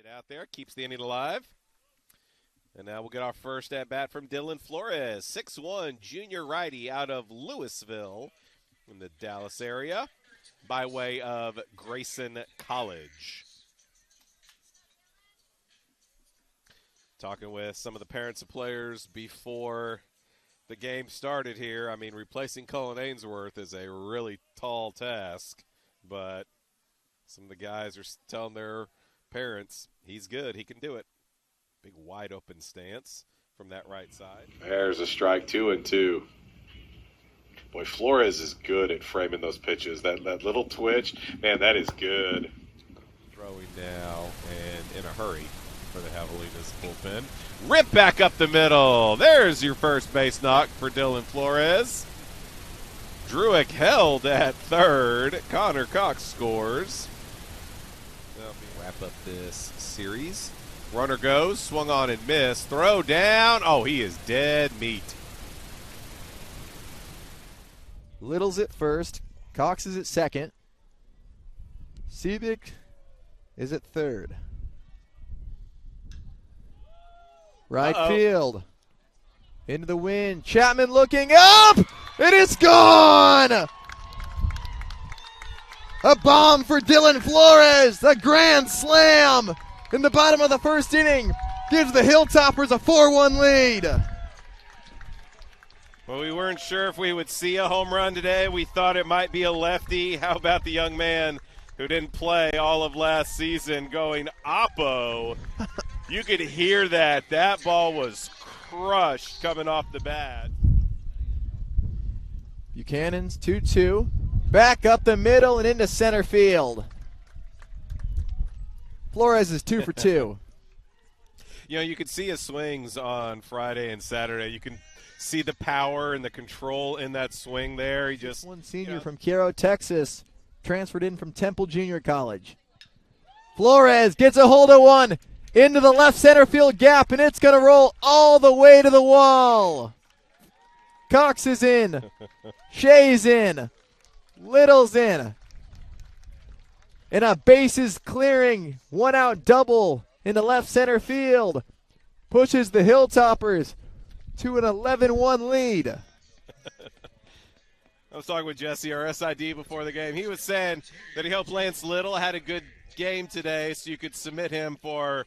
Get out there, keeps the inning alive. And now we'll get our first at bat from Dylan Flores, 6'1", junior righty out of Louisville in the Dallas area by way of Grayson College. Talking with some of the parents of players before the game started here. I mean, replacing Cullen Ainsworth is a really tall task, but some of the guys are telling their parents he's good, he can do it. Big wide open stance from that right side. There's a strike, 2-2. Boy, Flores is good at framing those pitches. That little twitch, man, that is good. Throwing now and in a hurry for the Javelinas bullpen. Rip back up the middle. There's your first base knock for Dylan Flores. Druick held at third. Connor Cox scores. Wrap up this series. Runner goes, swung on and missed. Throw down. Oh, he is dead meat. Little's at first. Cox is at second. Seabick is at third. Right field. Into the wind. Chapman looking up. It is gone. A bomb for Dylan Flores. The grand slam in the bottom of the first inning gives the Hilltoppers a 4-1 lead. Well, we weren't sure if we would see a home run today. We thought it might be a lefty. How about the young man who didn't play all of last season going oppo? You could hear that. That ball was crushed coming off the bat. Buchanan's 2-2. Back up the middle and into center field. Flores is 2 for 2. You know, you could see his swings on Friday and Saturday. You can see the power and the control in that swing there. He just one senior from Cairo, Texas, transferred in from Temple Junior College. Flores gets a hold of one into the left center field gap, and it's going to roll all the way to the wall. Cox is in. Shea's in. Little's in. And a bases clearing, one out double in the left center field. Pushes the Hilltoppers to an 11-1 lead. I was talking with Jesse, our SID, before the game. He was saying that he hoped Lance Little had a good game today so you could submit him for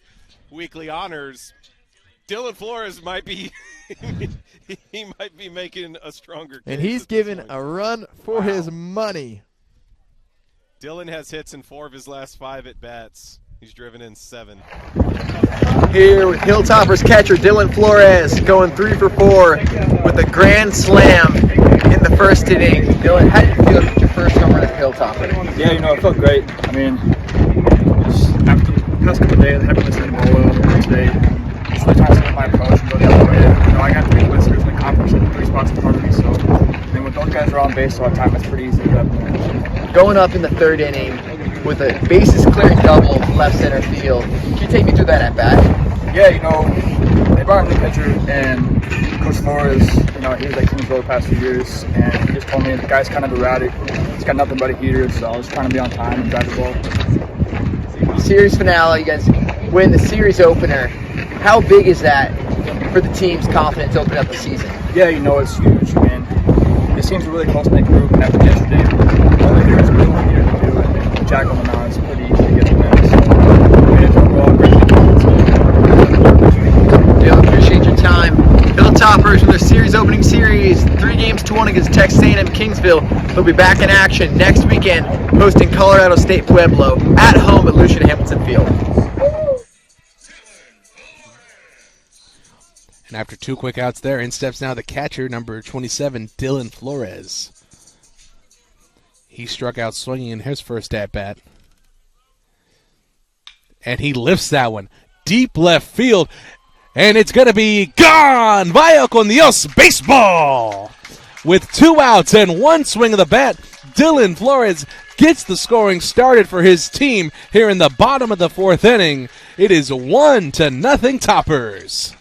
weekly honors. Dylan Flores might be he might be making a stronger case. And he's given a run for his money. Dylan has hits in 4 of his last 5 at-bats. He's driven in 7. Here with Hilltoppers catcher Dylan Flores going 3 for 4 with a grand slam in the first inning. Dylan, how did you feel about your first home run at Hilltopper? Yeah, it felt great. I mean, just after the past couple of days, I haven't listened to the ball today. It's the time to set my approach and go the other way. I got 3 blisters in the conference and 3 spots in front of me, so when those guys are on base all the time, it's pretty easy to get up. Going up in the 3rd inning with a bases clearing double left center field. Can you take me through that at bat? Yeah, they brought in the pitcher, and Coach Flores, he was like Kings Road the past few years, and he just told me the guy's kind of erratic. He's got nothing but a heater, so I was trying to be on time and drive the ball. Series finale, you guys win the series opener. How big is that for the team's confidence opening up the season? Yeah, it's huge, man. This team's a really close-knit group, and after yesterday, all the guys are really eager to do it. And Jack on the mound, it's pretty easy to get the win. So, overall, great Dale, appreciate your time. Hilltoppers with their series opening series, 3-1 against Texas A&M Kingsville. They'll be back in action next weekend, hosting Colorado State Pueblo at home at Lucian Hamilton Field. And after 2 quick outs there, in steps now the catcher, number 27, Dylan Flores. He struck out swinging in his first at-bat. And he lifts that one deep left field. And it's going to be gone! Vaya con Dios baseball! With 2 outs and 1 swing of the bat, Dylan Flores gets the scoring started for his team here in the bottom of the 4th inning. It is 1-0 Toppers.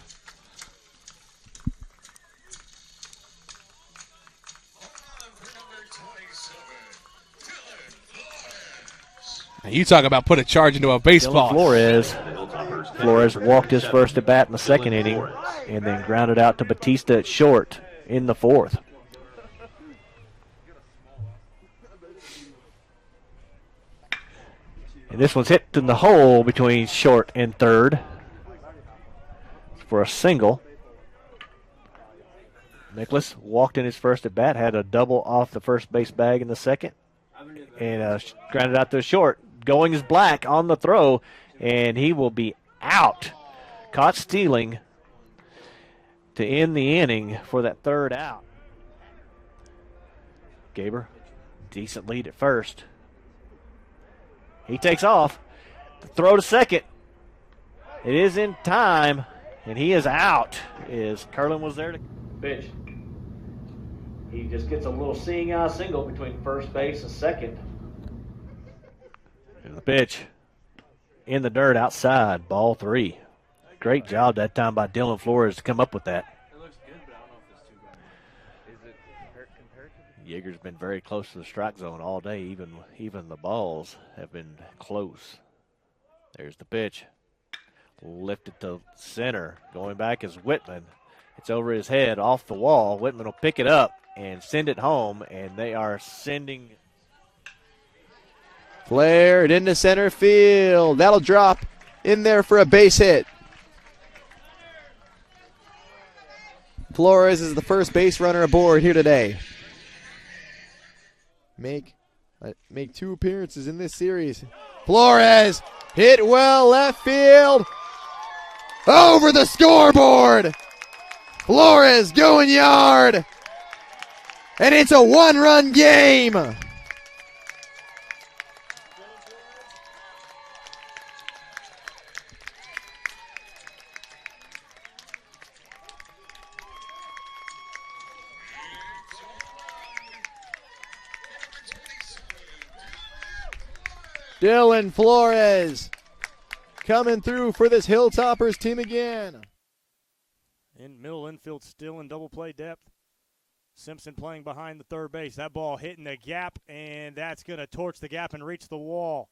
Now you talk about put a charge into a baseball. Dylan Flores Flores walked his first at bat in the second inning and then grounded out to Batista at short in the fourth. And this one's hit in the hole between short and third for a single. Nicholas walked in his first at bat, had a double off the first base bag in the second, and grounded out to short. Going is Black on the throw, and he will be out. Caught stealing to end the inning for that third out. Gaber, decent lead at first. He takes off. The throw to second. It is in time, and he is out. Curlin was there to pitch. He just gets a little seeing eye single between first base and second. And the pitch in the dirt outside, ball 3. Great job that time by Dylan Flores to come up with that. It looks good, but I don't know if it's too bad. Is it compared to Yeager's been very close to the strike zone all day. Even the balls have been close. There's the pitch. Lifted to center. Going back is Whitman. It's over his head, off the wall. Whitman will pick it up and send it home, and they are sending. Flared into center field. That'll drop in there for a base hit. Flores is the first base runner aboard here today. Make 2 appearances in this series. Flores hit well left field. Over the scoreboard. Flores going yard. And it's a 1-run game. Dylan Flores coming through for this Hilltoppers team again. In middle infield, still in double play depth. Simpson playing behind the third base. That ball hitting the gap, and that's going to torch the gap and reach the wall.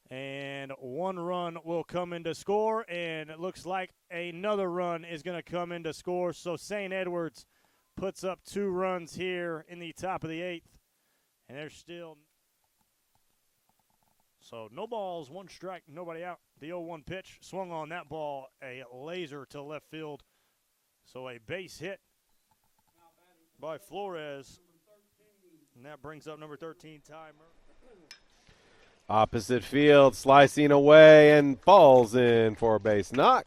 And 1 run will come in to score, and it looks like another run is going to come in to score. So St. Edwards puts up 2 runs here in the top of the 8th. And there's still so no balls, 1 strike, nobody out. The 0-1 pitch swung on that ball, a laser to left field. So a base hit by Flores. And that brings up number 13, Ty Murphy. Opposite field, slicing away and falls in for a base knock.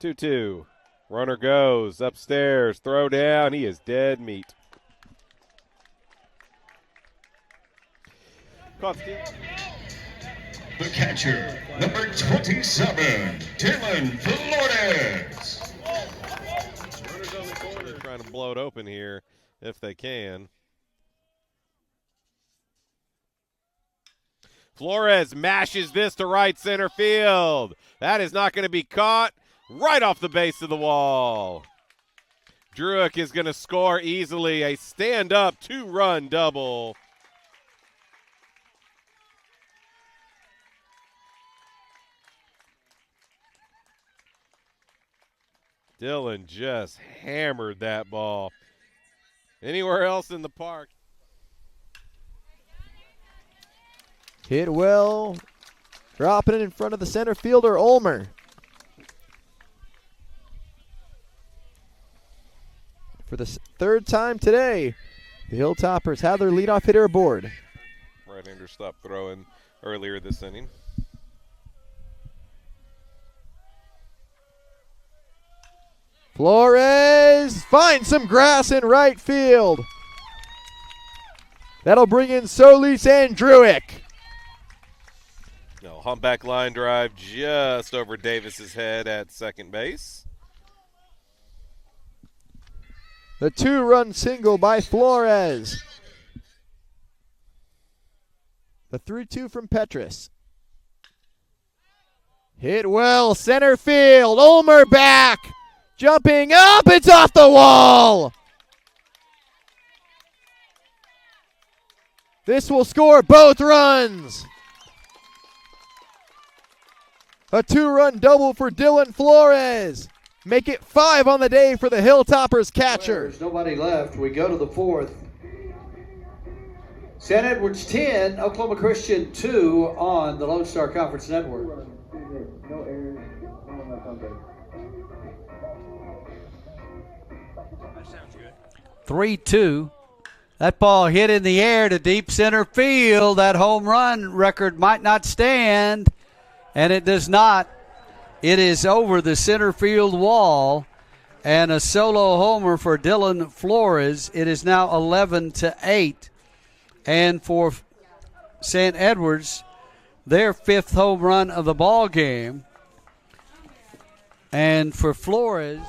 2-2. Runner goes upstairs, throw down. He is dead meat. The catcher, number 27, Dylan Flores. Runners on the corner trying to blow it open here if they can. Flores mashes this to right center field. That is not going to be caught. Right off the base of the wall. Druick is going to score easily. A stand-up 2-run double. Dylan just hammered that ball. Anywhere else in the park. Hit well. Dropping it in front of the center fielder, Ulmer. For the 3rd time today, the Hilltoppers have their leadoff hitter aboard. Right-hander stopped throwing earlier this inning. Flores finds some grass in right field. That'll bring in Solis and Druick. No, humpback line drive just over Davis's head at second base. The 2-run single by Flores. The 3-2 from Petrus. Hit well, center field. Ulmer back. Jumping up, it's off the wall. This will score both runs. A 2-run double for Dylan Flores. Make it 5 on the day for the Hilltoppers catcher. There's nobody left. We go to the 4th. St. Edwards 10, Oklahoma Christian 2 on the Lone Star Conference Network. 3-2. That ball hit in the air to deep center field. That home run record might not stand, and it does not. It is over the center field wall, and a solo homer for Dylan Flores. It is now 11-8, and for St. Edwards, their 5th home run of the ball game. And for Flores,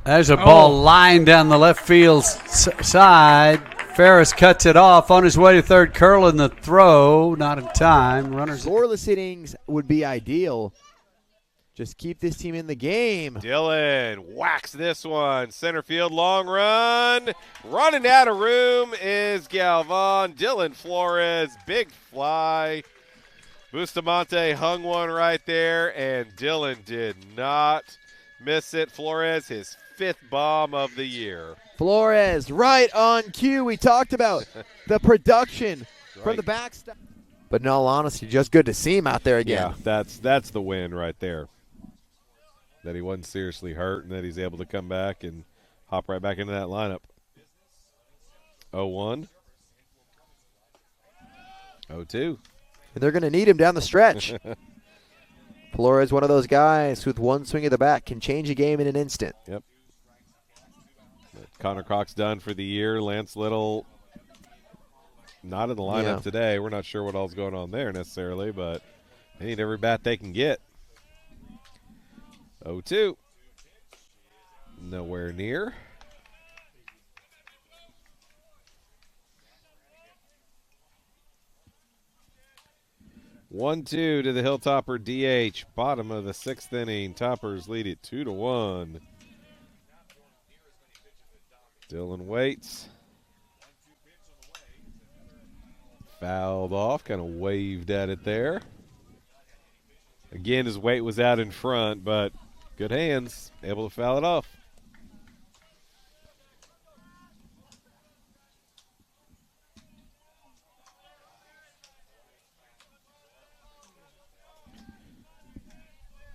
there's a ball lined down the left field side. Ferris cuts it off on his way to third. Curlin the throw, not in time. Runners. Scoreless innings would be ideal. Just keep this team in the game. Dylan whacks this one. Center field, long run. Running out of room is Galvan. Dylan Flores, big fly. Bustamante hung one right there, and Dylan did not miss it. Flores, his 5th bomb of the year. Flores right on cue. We talked about the production from the backstop. But in all honesty, just good to see him out there again. Yeah, that's the win right there. That he wasn't seriously hurt and that he's able to come back and hop right back into that lineup. 0-1. 0-2. And they're going to need him down the stretch. Flores, one of those guys who with one swing of the bat can change a game in an instant. Yep. Connor Cox done for the year. Lance Little not in the lineup today. We're not sure what all's going on there necessarily, but they need every bat they can get. 0-2. Nowhere near. One-two to the Hilltopper DH. Bottom of the 6th inning. Toppers lead it 2-1. Dylan waits. Fouled off. Kind of waved at it there. Again, his weight was out in front, but good hands. Able to foul it off.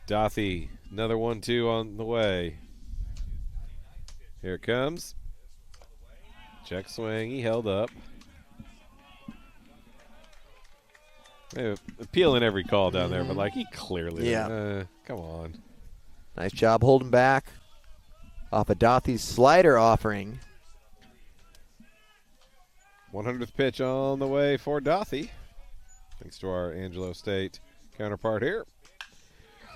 Dothy, another 1-2 on the way. Here it comes. Check swing. He held up. Appealing every call down there, but he clearly. Come on. Nice job holding back off of Dothy's slider offering. 100th pitch on the way for Dothy. Thanks to our Angelo State counterpart here.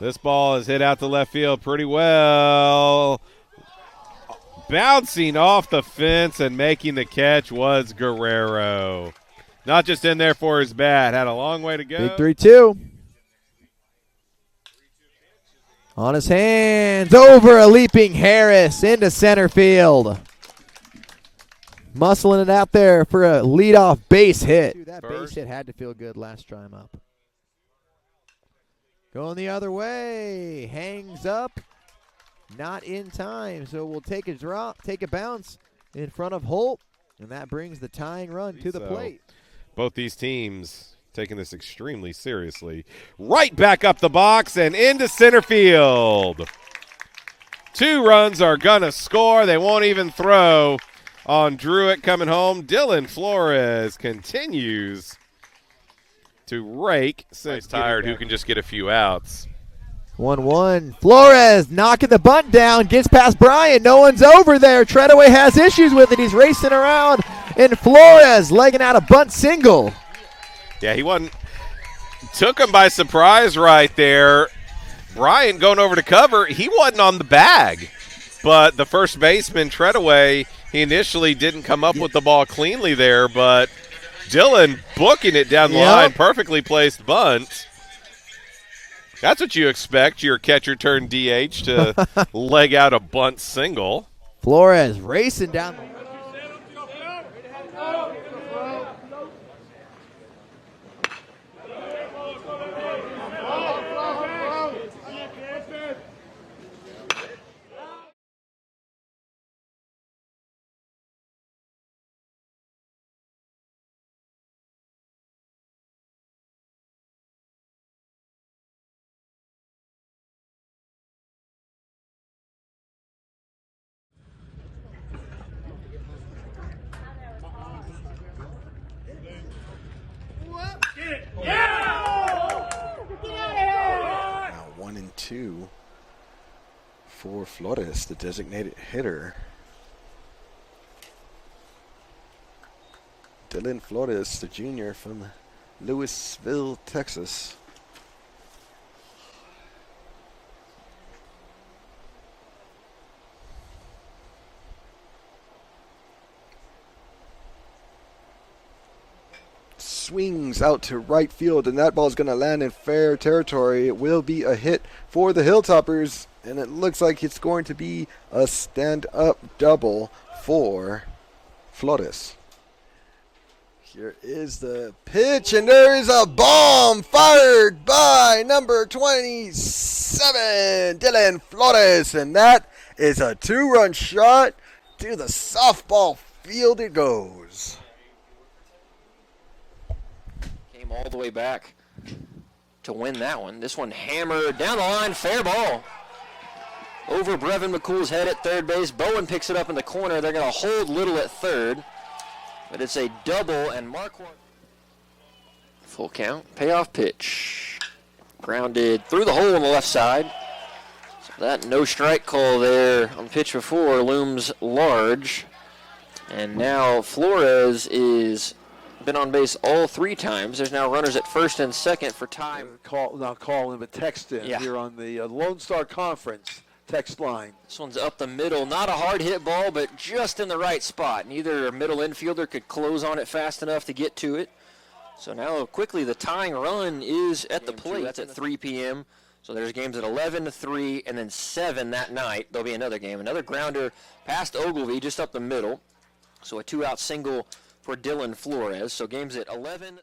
This ball is hit out to left field pretty well. Bouncing off the fence and making the catch was Guerrero. Not just in there for his bat. Had a long way to go. Big 3-2. On his hands. Over a leaping Harris into center field. Muscling it out there for a leadoff base hit. That base hit had to feel good last time up. Going the other way. Hangs up. Not in time. So we'll take a drop, take a bounce in front of Holt. And that brings the tying run to the plate. Both these teams taking this extremely seriously. Right back up the box and into center field. 2 runs are going to score. They won't even throw on Druitt coming home. Dylan Flores continues to rake. Since tired, who can just get a few outs. 1-1. Flores knocking the bunt down. Gets past Bryant. No one's over there. Treadaway has issues with it. He's racing around. And Flores legging out a bunt single. Yeah, he wasn't. Took him by surprise right there. Bryant going over to cover. He wasn't on the bag. But the first baseman, Treadaway, he initially didn't come up with the ball cleanly there. But Dylan booking it down the line. Perfectly placed bunt. That's what you expect, your catcher turned DH to leg out a bunt single. Flores racing down the 2 for Flores, the designated hitter. Dylan Flores, the junior from Lewisville, Texas. Swings out to right field, and that ball is going to land in fair territory. It will be a hit for the Hilltoppers, and it looks like it's going to be a stand-up double for Flores. Here is the pitch, and there is a bomb fired by number 27, Dylan Flores, and that is a 2-run shot to the softball field it goes. Came all the way back to win that one. This one hammered down the line, fair ball. Over Brevin McCool's head at third base. Bowen picks it up in the corner. They're going to hold Little at third. But it's a double, and Marquardt. Full count, payoff pitch. Grounded through the hole on the left side. So that no strike call there on the pitch before looms large. And now Flores is been on base all 3 times. There's now runners at first and second for time. Call in, but text in here on the Lone Star Conference text line. This one's up the middle. Not a hard hit ball, but just in the right spot. Neither middle infielder could close on it fast enough to get to it. So now quickly the tying run is at the plate. That's at 3 p.m. So there's games at 11, 3, and then 7 that night. There'll be another game. Another grounder past Ogilvy just up the middle. So a 2-out single for Dylan Flores. So games at 11.